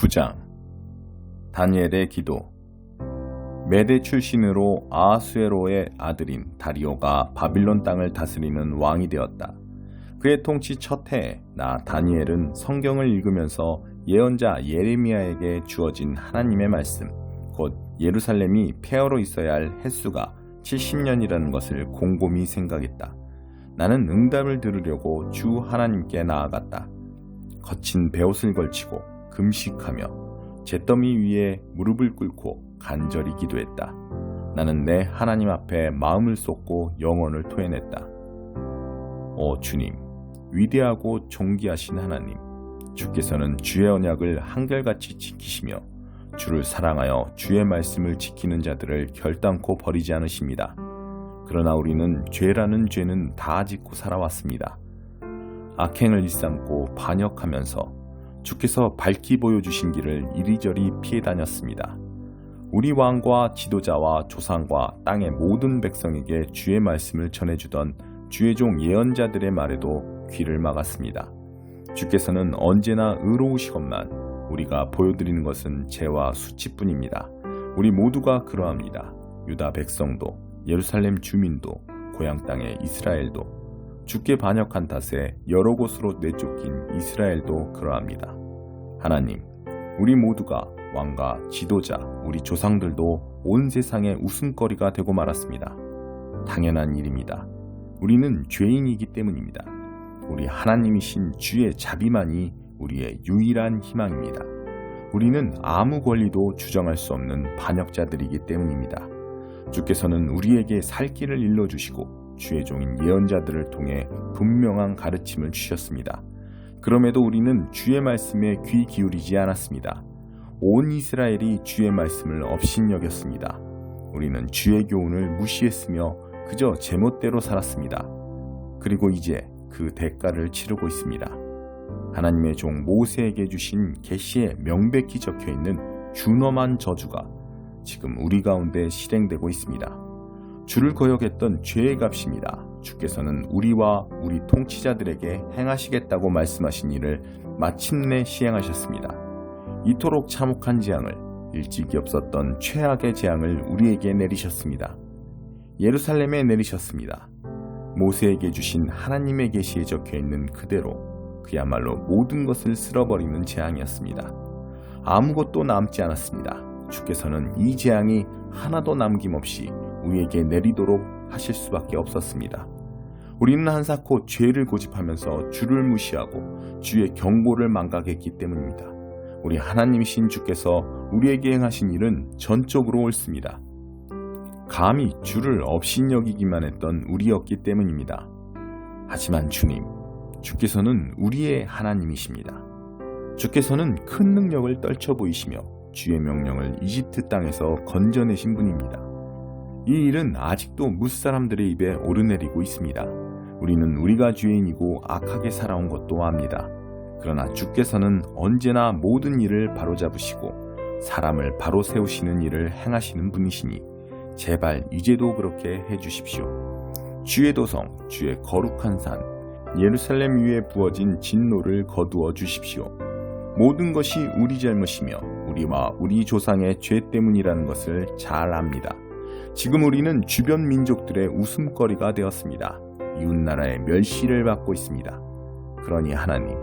9장 다니엘의 기도. 메대 출신으로 아하수에로의 아들인 다리오가 바빌론 땅을 다스리는 왕이 되었다. 그의 통치 첫 해에 나 다니엘은 성경을 읽으면서 예언자 예레미야에게 주어진 하나님의 말씀, 곧 예루살렘이 폐허로 있어야 할 횟수가 70년이라는 것을 곰곰이 생각했다. 나는 응답을 들으려고 주 하나님께 나아갔다. 거친 베옷을 걸치고 금식하며 잿더미 위에 무릎을 꿇고 간절히 기도했다. 나는 내 하나님 앞에 마음을 쏟고 영혼을 토해냈다. 오 주님, 위대하고 존귀하신 하나님, 주께서는 주의 언약을 한결같이 지키시며 주를 사랑하여 주의 말씀을 지키는 자들을 결단코 버리지 않으십니다. 그러나 우리는 죄라는 죄는 다 짓고 살아왔습니다. 악행을 일삼고 반역하면서 주께서 밝히 보여주신 길을 이리저리 피해 다녔습니다. 우리 왕과 지도자와 조상과 땅의 모든 백성에게 주의 말씀을 전해주던 주의 종 예언자들의 말에도 귀를 막았습니다. 주께서는 언제나 의로우시건만 우리가 보여드리는 것은 죄와 수치뿐입니다. 우리 모두가 그러합니다. 유다 백성도, 예루살렘 주민도, 고향 땅의 이스라엘도, 주께 반역한 탓에 여러 곳으로 내쫓긴 이스라엘도 그러합니다. 하나님, 우리 모두가 왕과 지도자, 우리 조상들도 온 세상의 웃음거리가 되고 말았습니다. 당연한 일입니다. 우리는 죄인이기 때문입니다. 우리 하나님이신 주의 자비만이 우리의 유일한 희망입니다. 우리는 아무 권리도 주장할 수 없는 반역자들이기 때문입니다. 주께서는 우리에게 살 길을 일러주시고 주의 종인 예언자들을 통해 분명한 가르침을 주셨습니다. 그럼에도 우리는 주의 말씀에 귀 기울이지 않았습니다. 온 이스라엘이 주의 말씀을 업신여겼습니다. 우리는 주의 교훈을 무시했으며 그저 제멋대로 살았습니다. 그리고 이제 그 대가를 치르고 있습니다. 하나님의 종 모세에게 주신 계시에 명백히 적혀있는 준엄한 저주가 지금 우리 가운데 실행되고 있습니다. 주를 거역했던 죄의 값입니다. 주께서는 우리와 우리 통치자들에게 행하시겠다고 말씀하신 일을 마침내 시행하셨습니다. 이토록 참혹한 재앙을, 일찍이 없었던 최악의 재앙을 우리에게 내리셨습니다. 예루살렘에 내리셨습니다. 모세에게 주신 하나님의 계시에 적혀있는 그대로 그야말로 모든 것을 쓸어버리는 재앙이었습니다. 아무것도 남지 않았습니다. 주께서는 이 재앙이 하나도 남김없이 우리에게 내리도록 하실 수밖에 없었습니다. 우리는 한사코 죄를 고집하면서 주를 무시하고 주의 경고를 망각했기 때문입니다. 우리 하나님이신 주께서 우리에게 행하신 일은 전적으로 옳습니다. 감히 주를 업신여기기만 했던 우리였기 때문입니다. 하지만 주님, 주께서는 우리의 하나님이십니다. 주께서는 큰 능력을 떨쳐 보이시며 주의 명령을 이집트 땅에서 건져내신 분입니다. 이 일은 아직도 무사람들의 입에 오르내리고 있습니다. 우리는 우리가 죄인이고 악하게 살아온 것도 압니다. 그러나 주께서는 언제나 모든 일을 바로잡으시고 사람을 바로 세우시는 일을 행하시는 분이시니 제발 이제도 그렇게 해주십시오. 주의 도성, 주의 거룩한 산, 예루살렘 위에 부어진 진노를 거두어 주십시오. 모든 것이 우리 잘못이며 우리와 우리 조상의 죄 때문이라는 것을 잘 압니다. 지금 우리는 주변 민족들의 웃음거리가 되었습니다. 이웃나라의 멸시를 받고 있습니다. 그러니 하나님,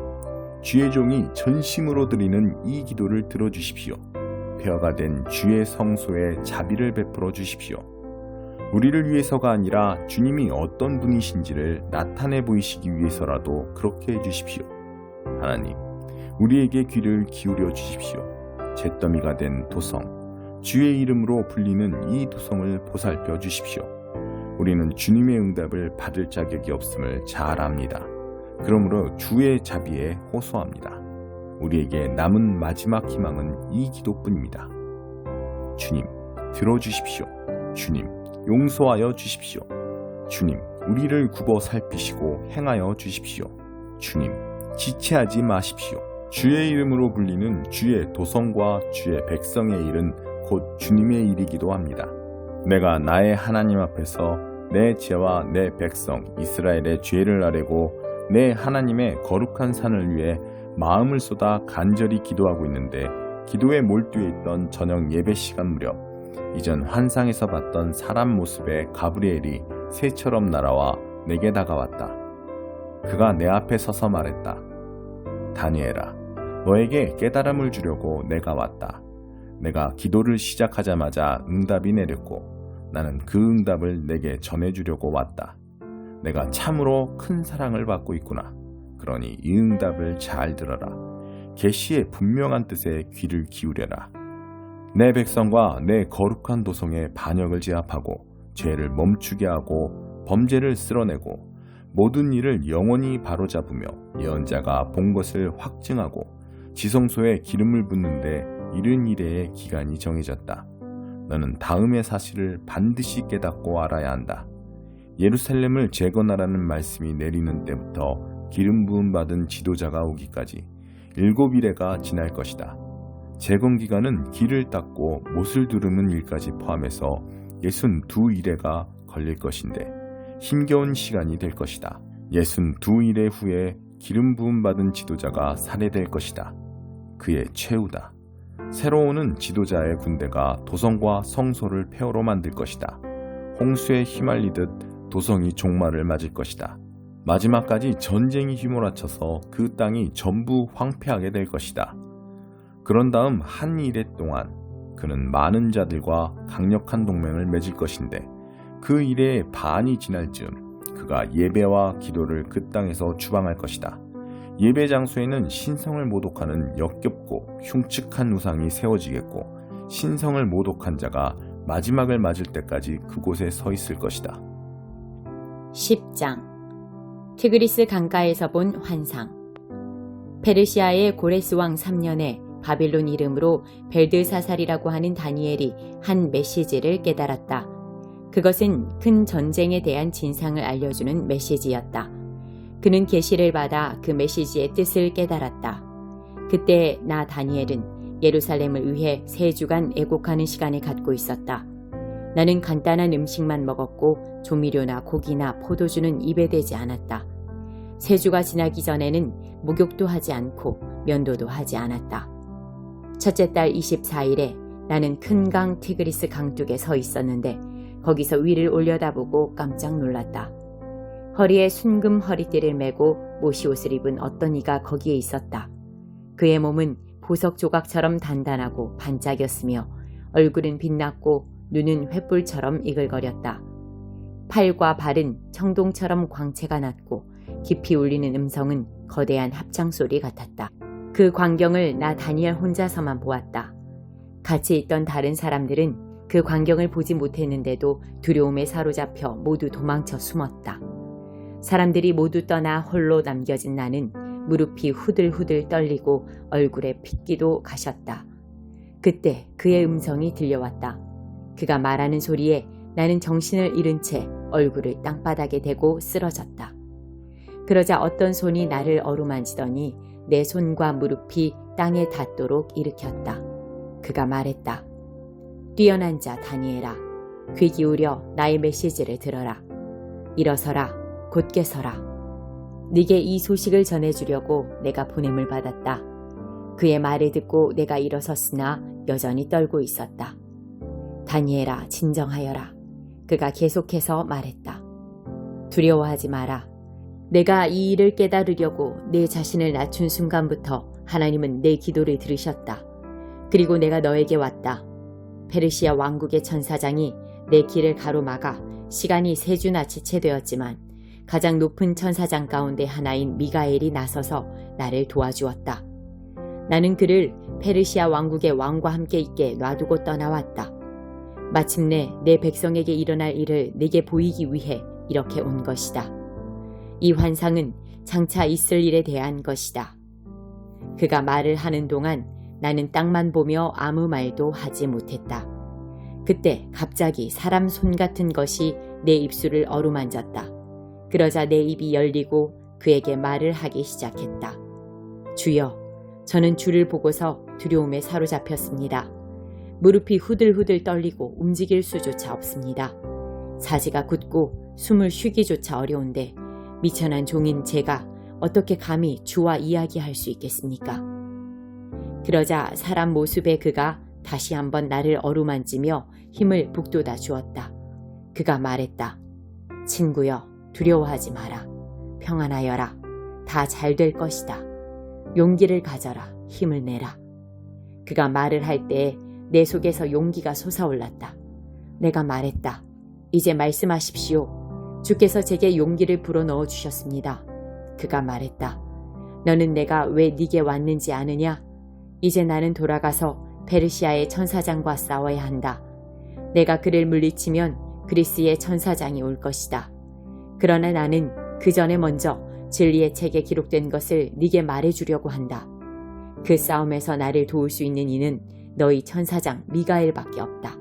주의 종이 전심으로 드리는 이 기도를 들어주십시오. 폐허가 된 주의 성소에 자비를 베풀어 주십시오. 우리를 위해서가 아니라 주님이 어떤 분이신지를 나타내 보이시기 위해서라도 그렇게 해주십시오. 하나님, 우리에게 귀를 기울여 주십시오. 잿더미가 된 도성, 주의 이름으로 불리는 이 도성을 보살펴 주십시오. 우리는 주님의 응답을 받을 자격이 없음을 잘 압니다. 그러므로 주의 자비에 호소합니다. 우리에게 남은 마지막 희망은 이 기도뿐입니다. 주님, 들어주십시오. 주님, 용서하여 주십시오. 주님, 우리를 굽어 살피시고 행하여 주십시오. 주님, 지체하지 마십시오. 주의 이름으로 불리는 주의 도성과 주의 백성의 일은 곧 주님의 일이기도 합니다. 내가 나의 하나님 앞에서 내 죄와 내 백성 이스라엘의 죄를 아뢰고 내 하나님의 거룩한 산을 위해 마음을 쏟아 간절히 기도하고 있는데 기도에 몰두해 있던 저녁 예배 시간 무렵 이전 환상에서 봤던 사람 모습의 가브리엘이 새처럼 날아와 내게 다가왔다. 그가 내 앞에 서서 말했다. 다니엘아, 너에게 깨달음을 주려고 내가 왔다. 내가 기도를 시작하자마자 응답이 내렸고 나는 그 응답을 내게 전해주려고 왔다. 내가 참으로 큰 사랑을 받고 있구나. 그러니 이 응답을 잘 들어라. 계시의 분명한 뜻에 귀를 기울여라. 내 백성과 내 거룩한 도성의 반역을 제압하고 죄를 멈추게 하고 범죄를 쓸어내고 모든 일을 영원히 바로잡으며 예언자가 본 것을 확증하고 지성소에 기름을 붓는데 이른 이래의 기간이 정해졌다. 너는 다음의 사실을 반드시 깨닫고 알아야 한다. 예루살렘을 재건하라는 말씀이 내리는 때부터 기름 부음 받은 지도자가 오기까지 7일에가 지날 것이다. 재건 기간은 길을 닦고 못을 두르는 일까지 포함해서 62일에가 걸릴 것인데 힘겨운 시간이 될 것이다. 62일의 후에 기름 부음 받은 지도자가 살해될 것이다. 그의 최후다. 새로 오는 지도자의 군대가 도성과 성소를 폐허로 만들 것이다. 홍수에 휘말리듯 도성이 종말을 맞을 것이다. 마지막까지 전쟁이 휘몰아쳐서 그 땅이 전부 황폐하게 될 것이다. 그런 다음 한 이래 동안 그는 많은 자들과 강력한 동맹을 맺을 것인데 그 일의 반이 지날 즈음 그가 예배와 기도를 그 땅에서 주방할 것이다. 예배 장소에는 신성을 모독하는 역겹고 흉측한 우상이 세워지겠고 신성을 모독한 자가 마지막을 맞을 때까지 그곳에 서 있을 것이다. 10장 티그리스 강가에서 본 환상. 페르시아의 고레스 왕 3년에 바빌론 이름으로 벨드사살이라고 하는 다니엘이 한 메시지를 깨달았다. 그것은 큰 전쟁에 대한 진상을 알려주는 메시지였다. 그는 계시를 받아 그 메시지의 뜻을 깨달았다. 그때 나 다니엘은 예루살렘을 위해 3주간 애곡하는 시간을 갖고 있었다. 나는 간단한 음식만 먹었고 조미료나 고기나 포도주는 입에 대지 않았다. 3주가 지나기 전에는 목욕도 하지 않고 면도도 하지 않았다. 첫째 달 24일에 나는 큰 강 티그리스 강둑에 서 있었는데 거기서 위를 올려다보고 깜짝 놀랐다. 허리에 순금 허리띠를 메고 모시옷을 입은 어떤 이가 거기에 있었다. 그의 몸은 보석 조각처럼 단단하고 반짝였으며 얼굴은 빛났고 눈은 횃불처럼 이글거렸다. 팔과 발은 청동처럼 광채가 났고 깊이 울리는 음성은 거대한 합창소리 같았다. 그 광경을 나 다니엘 혼자서만 보았다. 같이 있던 다른 사람들은 그 광경을 보지 못했는데도 두려움에 사로잡혀 모두 도망쳐 숨었다. 사람들이 모두 떠나 홀로 남겨진 나는 무릎이 후들후들 떨리고 얼굴에 핏기도 가셨다. 그때 그의 음성이 들려왔다. 그가 말하는 소리에 나는 정신을 잃은 채 얼굴을 땅바닥에 대고 쓰러졌다. 그러자 어떤 손이 나를 어루만지더니 내 손과 무릎이 땅에 닿도록 일으켰다. 그가 말했다. 뛰어난 자 다니엘아, 귀 기울여 나의 메시지를 들어라. 일어서라, 곧게 서라. 네게 이 소식을 전해주려고 내가 보냄을 받았다. 그의 말을 듣고 내가 일어섰으나 여전히 떨고 있었다. 다니엘아, 진정하여라. 그가 계속해서 말했다. 두려워하지 마라. 내가 이 일을 깨달으려고 내 자신을 낮춘 순간부터 하나님은 내 기도를 들으셨다. 그리고 내가 너에게 왔다. 페르시아 왕국의 천사장이 내 길을 가로막아 시간이 3주나 지체되었지만 가장 높은 천사장 가운데 하나인 미가엘이 나서서 나를 도와주었다. 나는 그를 페르시아 왕국의 왕과 함께 있게 놔두고 떠나왔다. 마침내 내 백성에게 일어날 일을 내게 보이기 위해 이렇게 온 것이다. 이 환상은 장차 있을 일에 대한 것이다. 그가 말을 하는 동안 나는 땅만 보며 아무 말도 하지 못했다. 그때 갑자기 사람 손 같은 것이 내 입술을 어루만졌다. 그러자 내 입이 열리고 그에게 말을 하기 시작했다. 주여, 저는 주를 보고서 두려움에 사로잡혔습니다. 무릎이 후들후들 떨리고 움직일 수조차 없습니다. 사지가 굳고 숨을 쉬기조차 어려운데 미천한 종인 제가 어떻게 감히 주와 이야기할 수 있겠습니까? 그러자 사람 모습의 그가 다시 한번 나를 어루만지며 힘을 북돋아 주었다. 그가 말했다. 친구여, 두려워하지 마라. 평안하여라. 다 잘 될 것이다. 용기를 가져라. 힘을 내라. 그가 말을 할 때에 내 속에서 용기가 솟아올랐다. 내가 말했다. 이제 말씀하십시오. 주께서 제게 용기를 불어넣어 주셨습니다. 그가 말했다. 너는 내가 왜 네게 왔는지 아느냐? 이제 나는 돌아가서 페르시아의 천사장과 싸워야 한다. 내가 그를 물리치면 그리스의 천사장이 올 것이다. 그러나 나는 그 전에 먼저 진리의 책에 기록된 것을 네게 말해주려고 한다. 그 싸움에서 나를 도울 수 있는 이는 너희 천사장 미가엘밖에 없다.